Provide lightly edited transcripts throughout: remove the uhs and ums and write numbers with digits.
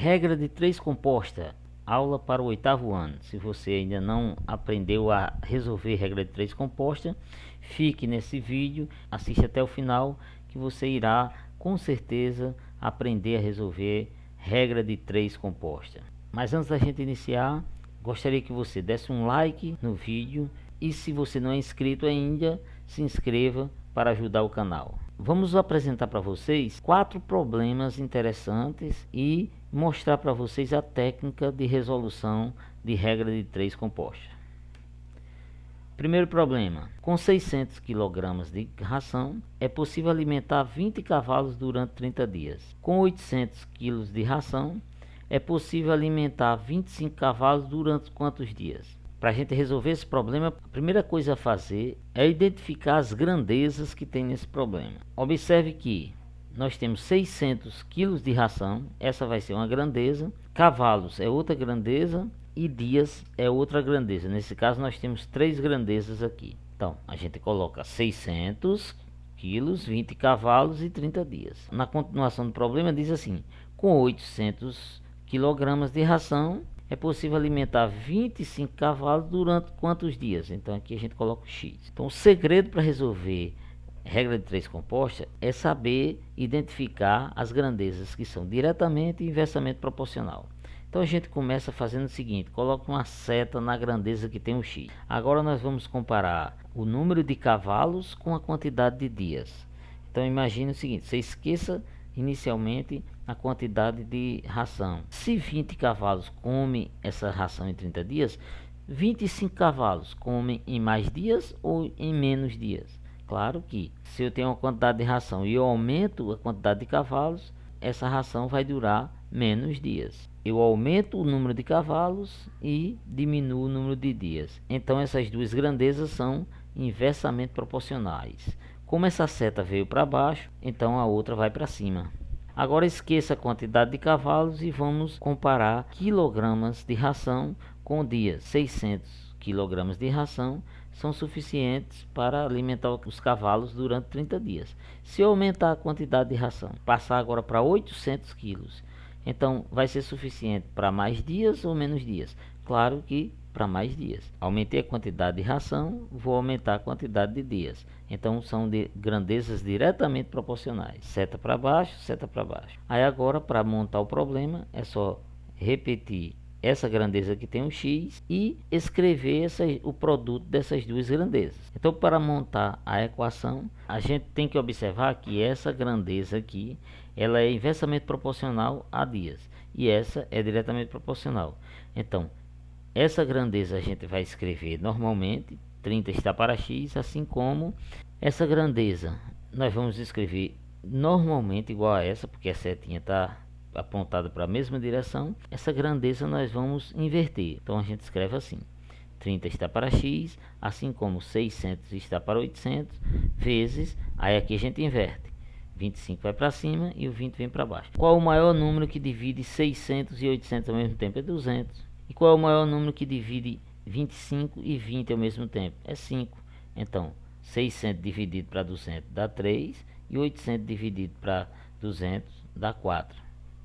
Regra de 3 composta, aula para o 8º ano. Se você ainda não aprendeu a resolver regra de 3 composta, fique nesse vídeo, assista até o final, que você irá com certeza aprender a resolver regra de 3 composta. Mas antes da gente iniciar, gostaria que você desse um like no vídeo e, se você não é inscrito ainda, se inscreva para ajudar o canal. Vamos apresentar para vocês 4 problemas interessantes e mostrar para vocês a técnica de resolução de regra de 3 composta. Primeiro problema: com 600 kg de ração é possível alimentar 20 cavalos durante 30 dias. Com 800 kg de ração é possível alimentar 25 cavalos durante quantos dias? Para a gente resolver esse problema, a primeira coisa a fazer é identificar as grandezas que tem nesse problema. Observe que nós temos 600 kg de ração, essa vai ser uma grandeza, cavalos é outra grandeza e dias é outra grandeza. Nesse caso nós temos 3 grandezas aqui. Então a gente coloca 600 quilos, 20 cavalos e 30 dias. Na continuação do problema diz assim: com 800 kg de ração é possível alimentar 25 cavalos durante quantos dias? Então aqui a gente coloca o X. Então o segredo para resolver regra de 3 composta é saber identificar as grandezas que são diretamente e inversamente proporcional. Então a gente começa fazendo o seguinte: coloca uma seta na grandeza que tem o X. Agora nós vamos comparar o número de cavalos com a quantidade de dias. Então imagine o seguinte: você esqueça inicialmente a quantidade de ração. Se 20 cavalos comem essa ração em 30 dias, 25 cavalos comem em mais dias ou em menos dias? Claro que se eu tenho uma quantidade de ração e eu aumento a quantidade de cavalos, essa ração vai durar menos dias. Eu aumento o número de cavalos e diminuo o número de dias. Então essas duas grandezas são inversamente proporcionais. Como essa seta veio para baixo, então a outra vai para cima. Agora esqueça a quantidade de cavalos e vamos comparar quilogramas de ração com dias. 600 kg de ração são suficientes para alimentar os cavalos durante 30 dias. Se eu aumentar a quantidade de ração, passar agora para 800 quilos, então vai ser suficiente para mais dias ou menos dias? Claro que para mais dias. Aumentei a quantidade de ração, vou aumentar a quantidade de dias. Então são de grandezas diretamente proporcionais. Seta para baixo, seta para baixo. Aí agora, para montar o problema, é só repetir essa grandeza que tem um X e escrever o produto dessas duas grandezas. Então, para montar a equação, a gente tem que observar que essa grandeza aqui, ela é inversamente proporcional a dias, e essa é diretamente proporcional. Então, essa grandeza a gente vai escrever normalmente, 30 está para X, assim como essa grandeza nós vamos escrever normalmente igual a essa, porque a setinha está apontada para a mesma direção. Essa grandeza nós vamos inverter, então a gente escreve assim: 30 está para X, assim como 600 está para 800, vezes, aí aqui a gente inverte, 25 vai para cima e o 20 vem para baixo. Qual é o maior número que divide 600 e 800 ao mesmo tempo? É 200. E qual é o maior número que divide 25 e 20 ao mesmo tempo? É 5. Então 600 dividido para 200 dá 3 e 800 dividido para 200 dá 4.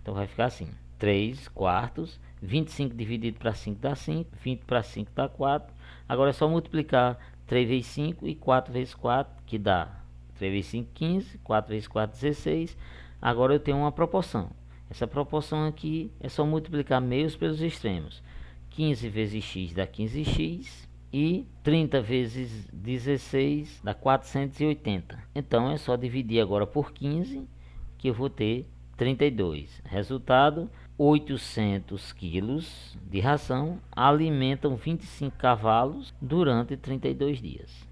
Então vai ficar assim: 3 quartos, 25 dividido para 5 dá 5, 20 para 5 dá 4. Agora é só multiplicar 3 vezes 5 e 4 vezes 4, que dá 3 vezes 5, 15, 4 vezes 4, 16. Agora eu tenho uma proporção. Essa proporção aqui é só multiplicar meios pelos extremos. 15 vezes x dá 15x e 30 vezes 16 dá 480. Então é só dividir agora por 15 que eu vou ter 32. Resultado: 800 quilos de ração alimentam 25 cavalos durante 32 dias.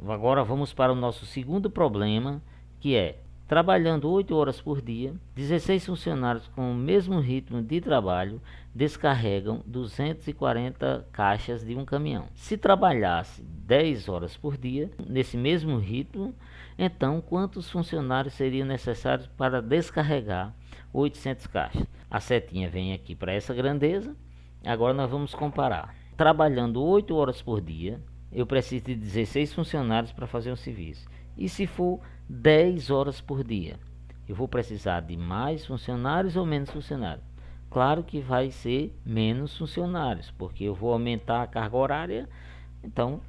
Agora vamos para o nosso segundo problema, que é: trabalhando 8 horas por dia, 16 funcionários com o mesmo ritmo de trabalho descarregam 240 caixas de um caminhão. Se trabalhasse 10 horas por dia, nesse mesmo ritmo, então quantos funcionários seriam necessários para descarregar 800 caixas? A setinha vem aqui para essa grandeza. Agora nós vamos comparar. Trabalhando 8 horas por dia, eu preciso de 16 funcionários para fazer um serviço. E se for 10 horas por dia? Eu vou precisar de mais funcionários ou menos funcionários? Claro que vai ser menos funcionários, porque eu vou aumentar a carga horária, então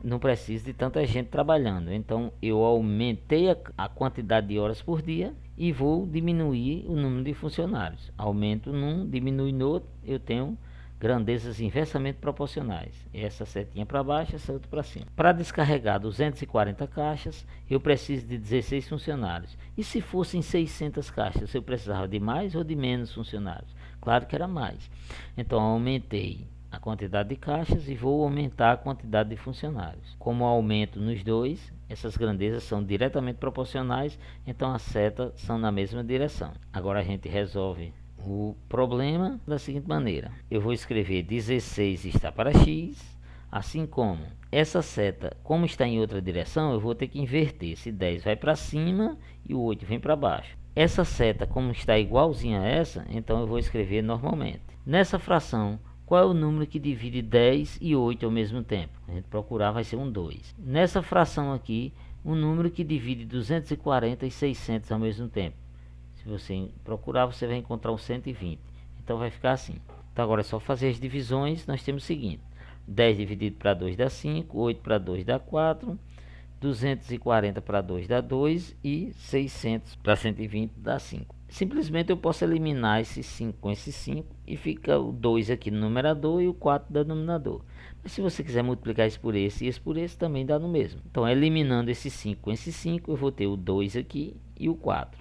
não preciso de tanta gente trabalhando. Então eu aumentei a quantidade de horas por dia e vou diminuir o número de funcionários. Aumento num, diminui no outro, eu tenho grandezas inversamente proporcionais. Essa setinha para baixo, essa outra para cima. Para descarregar 240 caixas, eu preciso de 16 funcionários. E se fossem 600 caixas, eu precisava de mais ou de menos funcionários? Claro que era mais. Então aumentei a quantidade de caixas e vou aumentar a quantidade de funcionários. Como aumento nos dois, essas grandezas são diretamente proporcionais, então as setas são na mesma direção. Agora a gente resolve o problema da seguinte maneira: eu vou escrever 16 está para x, assim como essa seta, como está em outra direção, eu vou ter que inverter. Esse 10 vai para cima e o 8 vem para baixo. Essa seta, como está igualzinha a essa, então eu vou escrever normalmente. Nessa fração, qual é o número que divide 10 e 8 ao mesmo tempo? A gente procurar, vai ser um 2. Nessa fração aqui, um número que divide 240 e 600 ao mesmo tempo. Se você procurar, você vai encontrar um 120. Então vai ficar assim. Então agora é só fazer as divisões. Nós temos o seguinte: 10 dividido para 2 dá 5, 8 para 2 dá 4, 240 para 2 dá 2 e 600 para 120 dá 5. Simplesmente eu posso eliminar esse 5 com esse 5 e fica o 2 aqui no numerador e o 4 no denominador. Mas se você quiser multiplicar isso por esse e esse por esse, também dá no mesmo. Então, eliminando esse 5 com esse 5, eu vou ter o 2 aqui e o 4.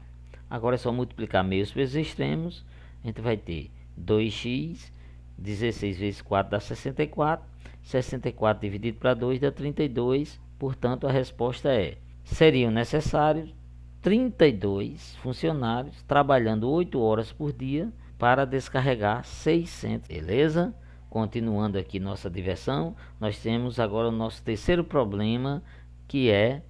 Agora é só multiplicar meios pelos extremos. A gente vai ter 2x, 16 vezes 4 dá 64. 64 dividido para 2 dá 32. Portanto, a resposta é: seriam necessários 32 funcionários trabalhando 8 horas por dia para descarregar 600. Beleza? Continuando aqui nossa diversão, nós temos agora o nosso terceiro problema, que é: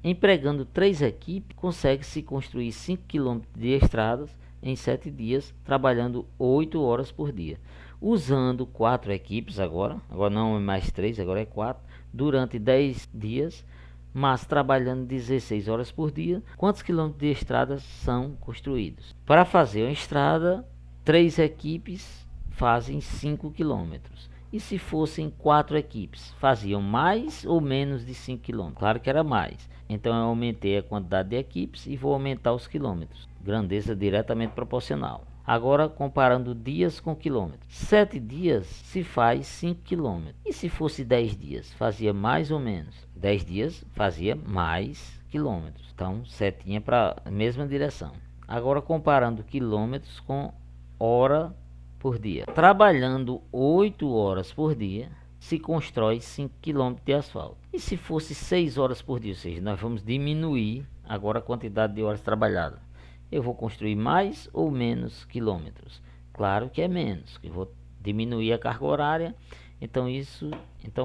empregando 3 equipes, consegue-se construir 5 km de estradas em 7 dias, trabalhando 8 horas por dia. Usando 4 equipes agora não é mais 3, agora é 4, durante 10 dias, mas trabalhando 16 horas por dia, quantos quilômetros de estradas são construídos? Para fazer uma estrada, 3 equipes fazem 5 quilômetros. E se fossem 4 equipes, faziam mais ou menos de 5 quilômetros? Claro que era mais. Então eu aumentei a quantidade de equipes e vou aumentar os quilômetros. Grandeza diretamente proporcional. Agora comparando dias com quilômetros. 7 dias se faz 5 quilômetros. E se fosse 10 dias, fazia mais ou menos? 10 dias fazia mais quilômetros. Então setinha para a mesma direção. Agora comparando quilômetros com hora por dia. Trabalhando 8 horas por dia, se constrói 5 km de asfalto. E se fosse 6 horas por dia, ou seja, nós vamos diminuir agora a quantidade de horas trabalhadas. Eu vou construir mais ou menos quilômetros? Claro que é menos, que eu vou diminuir a carga horária. Então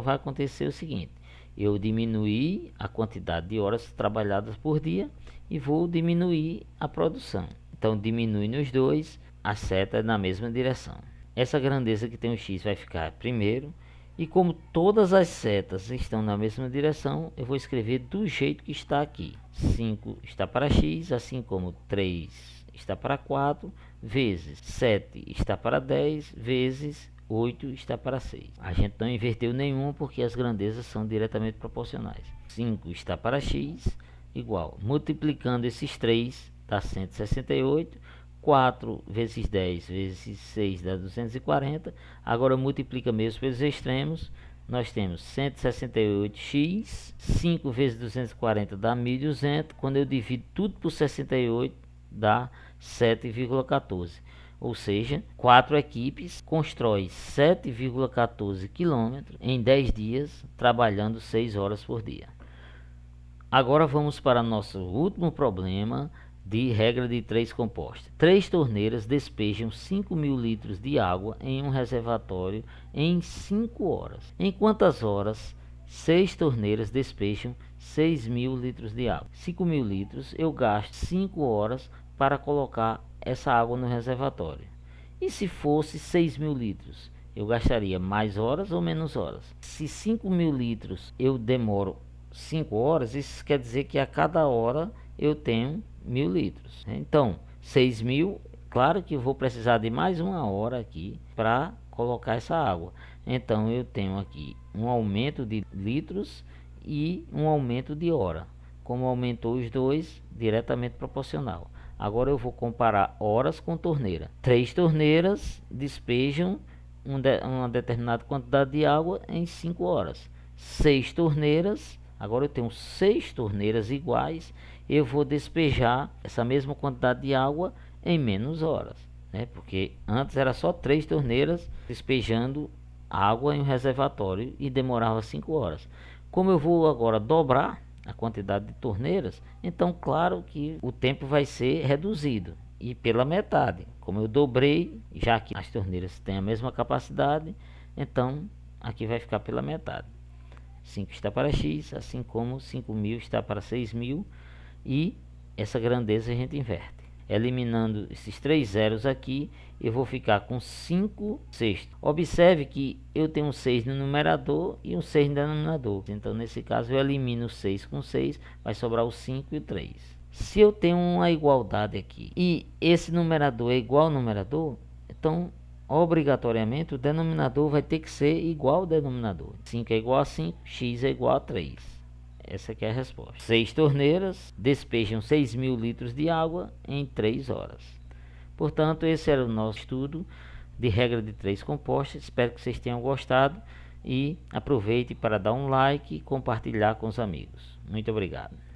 vai acontecer o seguinte: eu diminuir a quantidade de horas trabalhadas por dia e vou diminuir a produção. Então diminui nos dois, a seta é na mesma direção. Essa grandeza que tem o x vai ficar primeiro. E como todas as setas estão na mesma direção, eu vou escrever do jeito que está aqui. 5 está para x, assim como 3 está para 4, vezes 7 está para 10, vezes 8 está para 6. A gente não inverteu nenhuma porque as grandezas são diretamente proporcionais. 5 está para x, igual. Multiplicando esses 3 dá 168. 4 vezes 10 vezes 6 dá 240. Agora multiplica mesmo pelos extremos. Nós temos 168x. 5 vezes 240 dá 1.200. Quando eu divido tudo por 68, dá 7,14. Ou seja, 4 equipes constroem 7,14 km em 10 dias, trabalhando 6 horas por dia. Agora vamos para nosso último problema de regra de 3 composta. 3 torneiras despejam 5.000 litros de água em um reservatório em 5 horas. Em quantas horas 6 torneiras despejam 6.000 litros de água? 5.000 litros, eu gasto 5 horas para colocar essa água no reservatório. E se fosse 6.000 litros, eu gastaria mais horas ou menos horas? Se 5.000 litros eu demoro 5 horas, isso quer dizer que a cada hora eu tenho 1000 litros. Então, 6.000, claro que eu vou precisar de mais uma hora aqui para colocar essa água. Então, eu tenho aqui um aumento de litros e um aumento de hora. Como aumentou os dois, diretamente proporcional. Agora eu vou comparar horas com torneira. 3 torneiras despejam uma determinada quantidade de água em 5 horas. 6 torneiras, agora eu tenho 6 torneiras iguais, eu vou despejar essa mesma quantidade de água em menos horas, né? Porque antes era só 3 torneiras despejando água em um reservatório e demorava 5 horas. Como eu vou agora dobrar a quantidade de torneiras, então claro que o tempo vai ser reduzido e pela metade. Como eu dobrei, já que as torneiras têm a mesma capacidade, então aqui vai ficar pela metade. 5 está para X, assim como 5.000 está para 6.000, e essa grandeza a gente inverte. Eliminando esses 3 zeros aqui, eu vou ficar com 5 sextos. Observe que eu tenho um 6 no numerador e um 6 no denominador. Então, nesse caso, eu elimino o 6 com 6, vai sobrar o 5 e o 3. Se eu tenho uma igualdade aqui e esse numerador é igual ao numerador, então obrigatoriamente o denominador vai ter que ser igual ao denominador. 5 é igual a 5, x é igual a 3. Essa aqui é a resposta. 6 torneiras despejam 6.000 litros de água em 3 horas. Portanto, esse era o nosso estudo de regra de 3 compostas. Espero que vocês tenham gostado e aproveite para dar um like e compartilhar com os amigos. Muito obrigado.